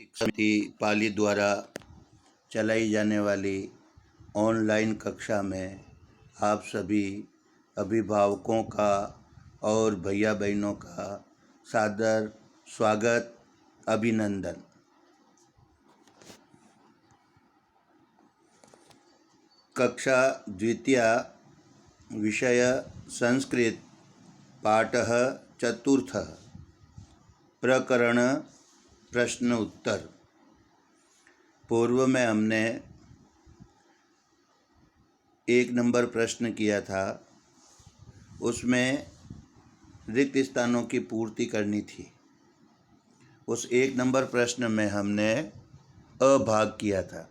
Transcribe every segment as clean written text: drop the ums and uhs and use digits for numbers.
समिति पाली द्वारा चलाई जाने वाली ऑनलाइन कक्षा में आप सभी अभिभावकों का और भैया बहनों का सादर स्वागत, अभिनंदन। कक्षा द्वितीया, विषय संस्कृत, पाठः चतुर्थः, प्रकरण प्रश्न उत्तर। पूर्व में हमने 1 नंबर प्रश्न किया था, उसमें रिक्त स्थानों की पूर्ति करनी थी। उस 1 नंबर प्रश्न में हमने अ भाग किया था।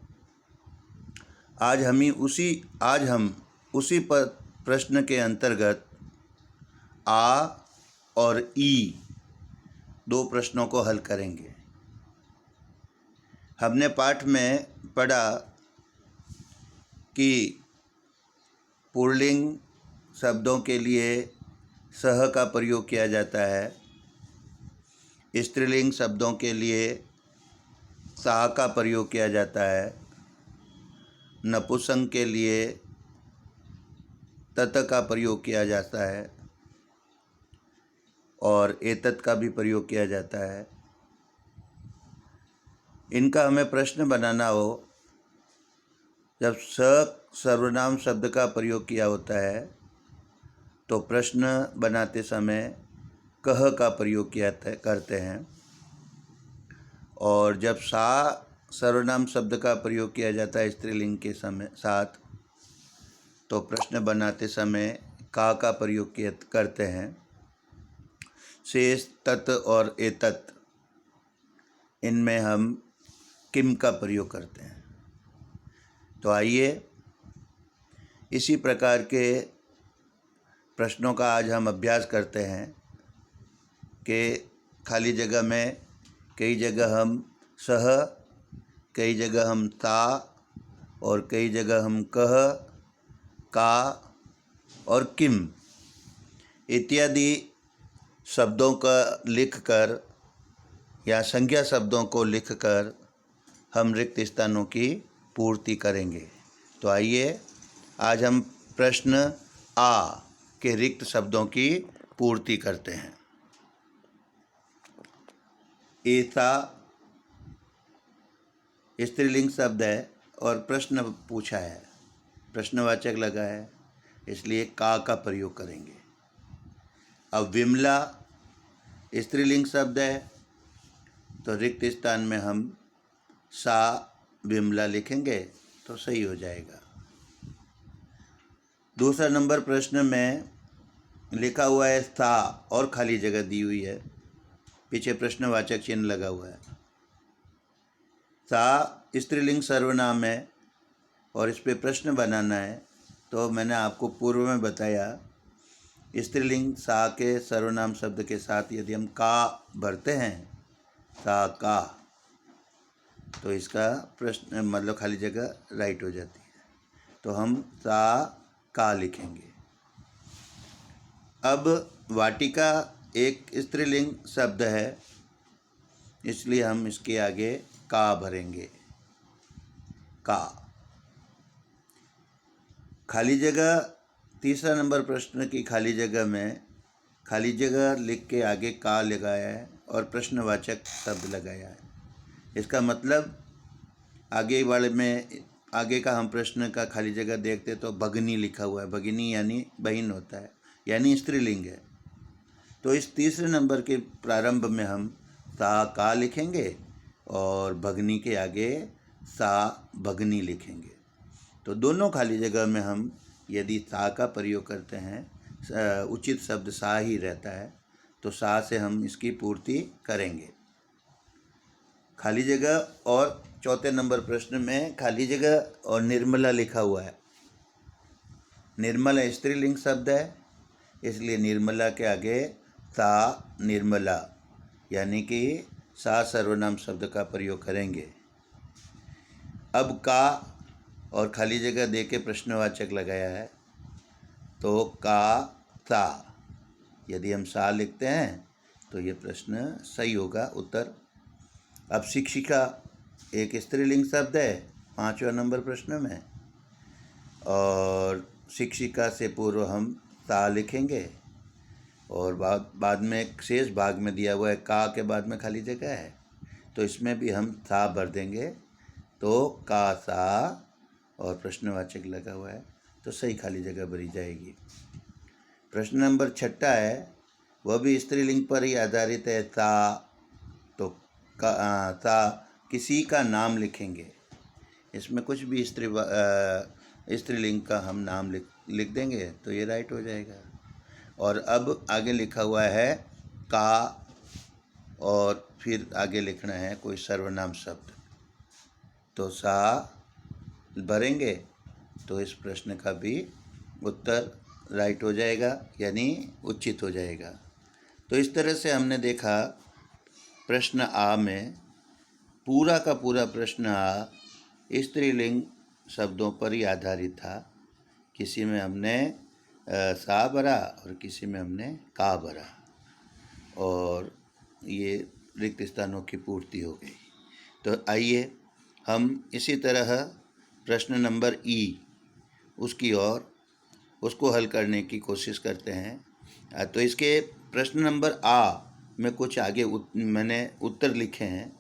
आज हम उसी प्रश्न के अंतर्गत आ और ई 2 प्रश्नों को हल करेंगे। हमने पाठ में पढ़ा कि पुल्लिंग शब्दों के लिए सह का प्रयोग किया जाता है, स्त्रीलिंग शब्दों के लिए सा का प्रयोग किया जाता है, नपुंसक के लिए तत का प्रयोग किया जाता है और एतत् का भी प्रयोग किया जाता है। इनका हमें प्रश्न बनाना हो, जब सर्वनाम शब्द का प्रयोग किया होता है तो प्रश्न बनाते समय कह का प्रयोग करते हैं, और जब सा सर्वनाम शब्द का प्रयोग किया जाता है स्त्रीलिंग के साथ, तो प्रश्न बनाते समय का प्रयोग करते हैं। शेष तत् और एतत्, इनमें हम किम का प्रयोग करते हैं। तो आइए इसी प्रकार के प्रश्नों का आज हम अभ्यास करते हैं कि खाली जगह में कई जगह हम सह, कई जगह हम ता और कई जगह हम कह, का और किम इत्यादि शब्दों का लिखकर या संज्ञा शब्दों को लिखकर हम रिक्त स्थानों की पूर्ति करेंगे। तो आइए आज हम प्रश्न आ के रिक्त शब्दों की पूर्ति करते हैं। ऐसा स्त्रीलिंग शब्द है और प्रश्न पूछा है, प्रश्नवाचक लगा है, इसलिए का प्रयोग करेंगे। अब विमला स्त्रीलिंग शब्द है तो रिक्त स्थान में हम सा विमला लिखेंगे तो सही हो जाएगा। दूसरा नंबर प्रश्न में लिखा हुआ है सा और खाली जगह दी हुई है, पीछे प्रश्नवाचक चिन्ह लगा हुआ है। सा स्त्रीलिंग सर्वनाम है और इस पे प्रश्न बनाना है। तो मैंने आपको पूर्व में बताया, स्त्रीलिंग सा के सर्वनाम शब्द के साथ यदि हम का भरते हैं, सा का, तो इसका प्रश्न मतलब खाली जगह राइट हो जाती है। तो हम सा का लिखेंगे। अब वाटिका एक स्त्रीलिंग शब्द है, इसलिए हम इसके आगे का भरेंगे, का। खाली जगह तीसरा नंबर प्रश्न की खाली जगह में खाली जगह लिख के आगे का लगाया है और प्रश्नवाचक शब्द लगाया है। इसका मतलब आगे का हम प्रश्न का खाली जगह देखते तो भगिनी लिखा हुआ है। भगिनी यानी बहन होता है, यानी स्त्रीलिंग है। तो इस तीसरे नंबर के प्रारंभ में हम सा का लिखेंगे और भगनी के आगे सा भगनी लिखेंगे। तो दोनों खाली जगह में हम यदि सा का प्रयोग करते हैं, उचित शब्द सा ही रहता है, तो सा से हम इसकी पूर्ति करेंगे। खाली जगह और चौथे नंबर प्रश्न में खाली जगह और निर्मला लिखा हुआ है। निर्मला स्त्रीलिंग शब्द है, इसलिए निर्मला के आगे सा निर्मला, यानी कि सा सर्वनाम शब्द का प्रयोग करेंगे। अब का और खाली जगह दे के प्रश्नवाचक लगाया है, तो का सा, यदि हम सा लिखते हैं तो ये प्रश्न सही होगा, उत्तर। अब शिक्षिका एक स्त्रीलिंग शब्द है 5वें नंबर प्रश्न में, और शिक्षिका से पूर्व हम ता लिखेंगे, और बाद में एक शेष भाग में दिया हुआ है का के बाद में खाली जगह है, तो इसमें भी हम सा भर देंगे, तो का सा और प्रश्नवाचक लगा हुआ है तो सही खाली जगह भरी जाएगी। प्रश्न नंबर 6 है, वह भी स्त्रीलिंग पर ही आधारित है। ता, तो ता किसी का नाम लिखेंगे, इसमें कुछ भी स्त्रीलिंग का हम नाम लिख देंगे तो ये राइट हो जाएगा। और अब आगे लिखा हुआ है का, और फिर आगे लिखना है कोई सर्वनाम शब्द, तो सा भरेंगे तो इस प्रश्न का भी उत्तर राइट हो जाएगा, यानी उचित हो जाएगा। तो इस तरह से हमने देखा प्रश्न आ में पूरा का पूरा प्रश्न आ स्त्रीलिंग शब्दों पर ही आधारित था। किसी में हमने सा भरा और किसी में हमने का भरा, और ये रिक्त स्थानों की पूर्ति हो गई। तो आइए हम इसी तरह प्रश्न नंबर ई उसको हल करने की कोशिश करते हैं। तो इसके प्रश्न नंबर आ में कुछ आगे मैंने उत्तर लिखे हैं।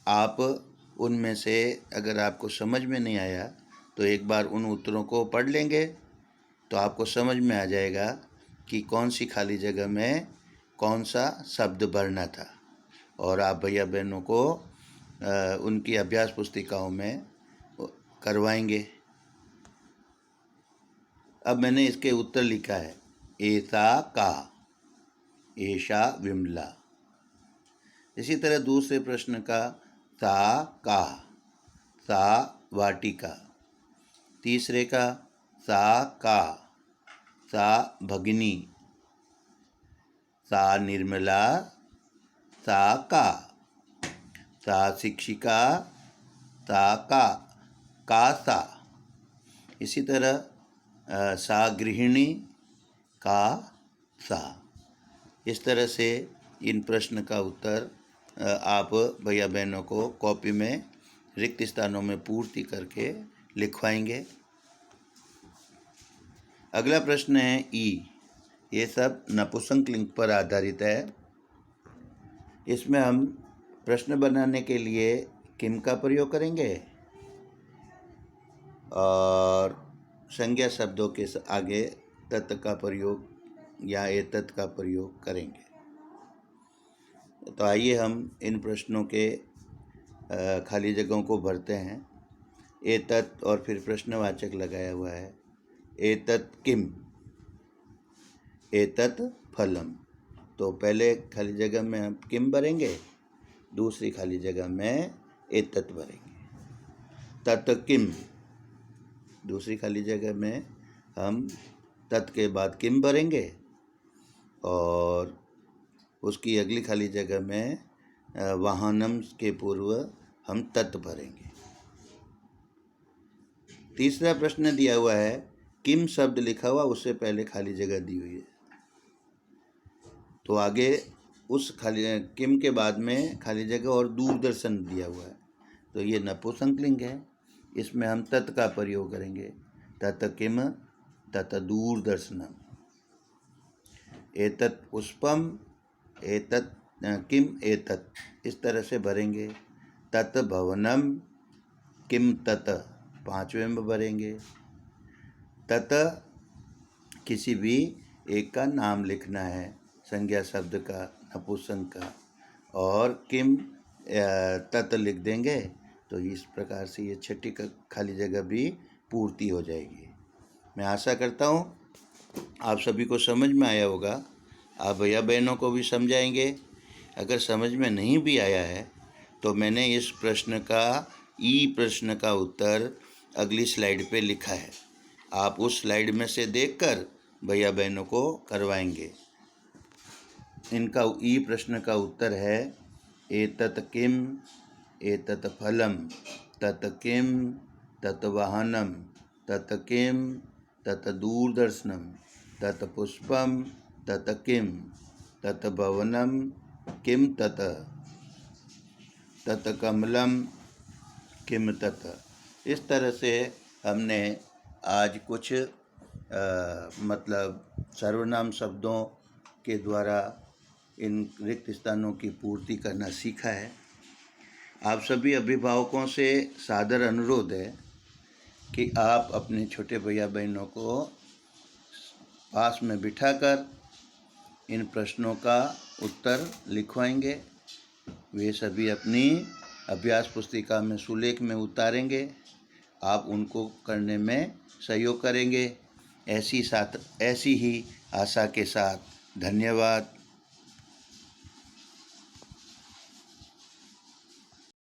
आप उनमें से अगर आपको समझ में नहीं आया तो एक बार उन उत्तरों को पढ़ लेंगे तो आपको समझ में आ जाएगा कि कौन सी खाली जगह में कौन सा शब्द भरना था, और आप भैया बहनों को उनकी अभ्यास पुस्तिकाओं में करवाएंगे। अब मैंने इसके उत्तर लिखा है, ऐसा का, ऐशा विमला। इसी तरह दूसरे प्रश्न का सा का, सा वाटिका। तीसरे का सा का, सा भगिनी, सा निर्मला, सा का, सा शिक्षिका, सा का सा। इसी तरह सा गृहिणी, का सा। इस तरह से इन प्रश्न का उत्तर आप भैया बहनों को कॉपी में रिक्त स्थानों में पूर्ति करके लिखवाएंगे। अगला प्रश्न है ई। ये सब नपुंसकलिंग पर आधारित है। इसमें हम प्रश्न बनाने के लिए किम का प्रयोग करेंगे और संज्ञा शब्दों के आगे तत् का प्रयोग या एतत् का प्रयोग करेंगे। तो आइए हम इन प्रश्नों के खाली जगहों को भरते हैं। एतत् और फिर प्रश्नवाचक लगाया हुआ है। एतत् किम, एतत् फलम। तो पहले खाली जगह में हम किम भरेंगे, दूसरी खाली जगह में एतत् भरेंगे। तत् किम, दूसरी खाली जगह में हम तत् के बाद किम भरेंगे और उसकी अगली खाली जगह में वाहनम के पूर्व हम तत् भरेंगे। तीसरा प्रश्न दिया हुआ है, किम शब्द लिखा हुआ उससे पहले खाली जगह दी हुई है, तो आगे उस खाली किम के बाद में खाली जगह और दूरदर्शन दिया हुआ है, तो ये नपुंसकलिंग है। इसमें हम तत् का प्रयोग करेंगे। तत् किम, तत् दूरदर्शनम। एतत् पुष्पम, एतत् किम एतत्, इस तरह से भरेंगे। तत् भवनम, किम तत्, 5वें में भरेंगे। तत् किसी भी एक का नाम लिखना है, संज्ञा शब्द का, नपुंसक का, और किम तत् लिख देंगे तो इस प्रकार से ये छठी खाली जगह भी पूर्ति हो जाएगी। मैं आशा करता हूँ आप सभी को समझ में आया होगा। आप भैया बहनों को भी समझाएंगे। अगर समझ में नहीं भी आया है तो मैंने इस प्रश्न का ई प्रश्न का उत्तर अगली स्लाइड पे लिखा है, आप उस स्लाइड में से देखकर भैया बहनों को करवाएंगे। इनका ई प्रश्न का उत्तर है, एतत् किम, एतत् फलम, तत् किम, तत् वाहनम, तत् किम, तत् दूरदर्शनम, तत् पुष्पम, तत् किम, तत् भवनम, किम तत्। तत् कमलम किम तत्। इस तरह से हमने आज कुछ मतलब सर्वनाम शब्दों के द्वारा इन रिक्त स्थानों की पूर्ति करना सीखा है। आप सभी अभिभावकों से सादर अनुरोध है कि आप अपने छोटे भैया बहनों को पास में बिठाकर इन प्रश्नों का उत्तर लिखवाएंगे। वे सभी अपनी अभ्यास पुस्तिका में सुलेख में उतारेंगे। आप उनको करने में सहयोग करेंगे। ऐसी ही आशा के साथ धन्यवाद।